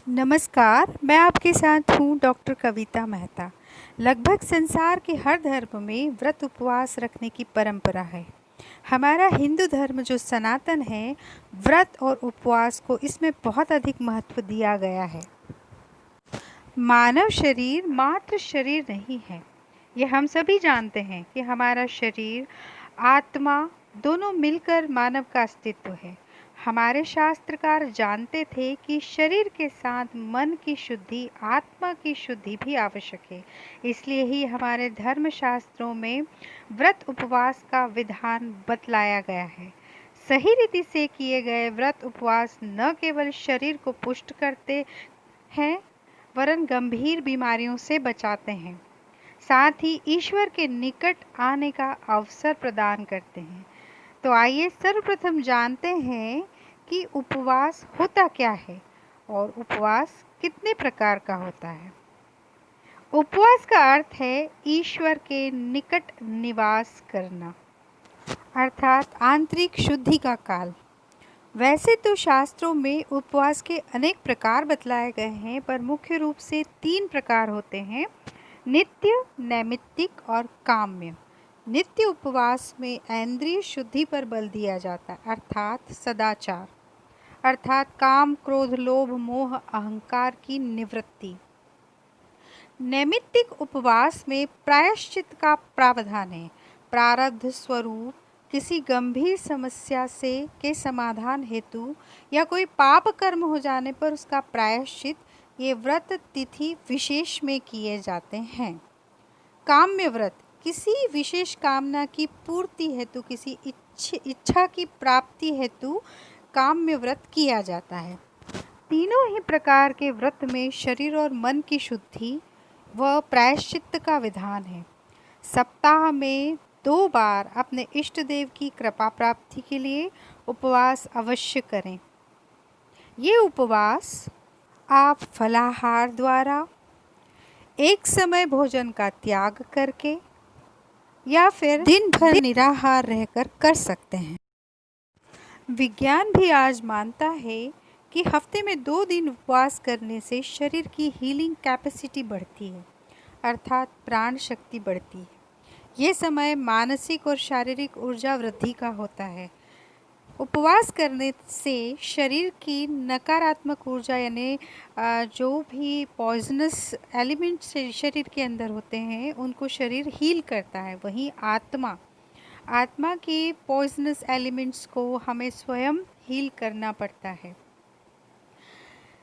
नमस्कार, मैं आपके साथ हूँ डॉक्टर कविता मेहता। लगभग संसार के हर धर्म में व्रत उपवास रखने की परंपरा है। हमारा हिंदू धर्म जो सनातन है, व्रत और उपवास को इसमें बहुत अधिक महत्व दिया गया है। मानव शरीर मात्र शरीर नहीं है। ये हम सभी जानते हैं कि हमारा शरीर, आत्मा दोनों मिलकर मानव का अस्तित्व है। हमारे शास्त्रकार जानते थे कि शरीर के साथ मन की शुद्धि, आत्मा की शुद्धि भी आवश्यक है। इसलिए ही हमारे धर्मशास्त्रों में व्रत उपवास का विधान बतलाया गया है। सही रीति से किए गए व्रत उपवास न केवल शरीर को पुष्ट करते हैं, वरन गंभीर बीमारियों से बचाते हैं। साथ ही ईश्वर के निकट आने का अवसर प्रदान करते हैं। तो आइए सर्वप्रथम जानते हैं कि उपवास होता क्या है और उपवास कितने प्रकार का होता है। उपवास का अर्थ है ईश्वर के निकट निवास करना, अर्थात आंतरिक शुद्धि का काल। वैसे तो शास्त्रों में उपवास के अनेक प्रकार बतलाए गए हैं, पर मुख्य रूप से 3 प्रकार होते हैं: नित्य, नैमित्तिक और काम्य। नित्य उपवास में इंद्रिय शुद्धि पर बल दिया जाता है, अर्थात सदाचार, अर्थात काम, क्रोध, लोभ, मोह, अहंकार की निवृत्ति। नैमित्तिक उपवास में प्रायश्चित का प्रावधान है। प्रारब्ध स्वरूप किसी गंभीर समस्या के समाधान हेतु या कोई पाप कर्म हो जाने पर उसका प्रायश्चित ये व्रत तिथि विशेष में किए जाते हैं। काम्य व्रत किसी विशेष कामना की पूर्ति हेतु, किसी इच्छा की प्राप्ति हेतु काम्य व्रत किया जाता है। तीनों ही प्रकार के व्रत में शरीर और मन की शुद्धि व प्रायश्चित का विधान है। सप्ताह में 2 बार अपने इष्ट देव की कृपा प्राप्ति के लिए उपवास अवश्य करें। ये उपवास आप फलाहार द्वारा, एक समय भोजन का त्याग करके या फिर दिन भर निराहार रहकर कर सकते हैं। विज्ञान भी आज मानता है कि हफ्ते में 2 दिन उपवास करने से शरीर की हीलिंग कैपेसिटी बढ़ती है, अर्थात प्राण शक्ति बढ़ती है। ये समय मानसिक और शारीरिक ऊर्जा वृद्धि का होता है। उपवास करने से शरीर की नकारात्मक ऊर्जा, यानी जो भी पॉइजनस एलिमेंट्स शरीर के अंदर होते हैं, उनको शरीर हील करता है। वहीं आत्मा के पॉइजनस एलिमेंट्स को हमें स्वयं हील करना पड़ता है।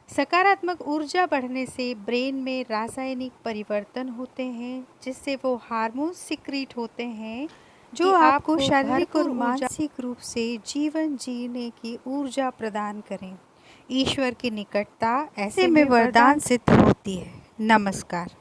सकारात्मक ऊर्जा बढ़ने से ब्रेन में रासायनिक परिवर्तन होते हैं, जिससे वो हार्मोन सिक्रीट होते हैं जो आपको शारीरिक और मानसिक रूप से जीवन जीने की ऊर्जा प्रदान करें। ईश्वर की निकटता ऐसे में वरदान सिद्ध होती है। नमस्कार।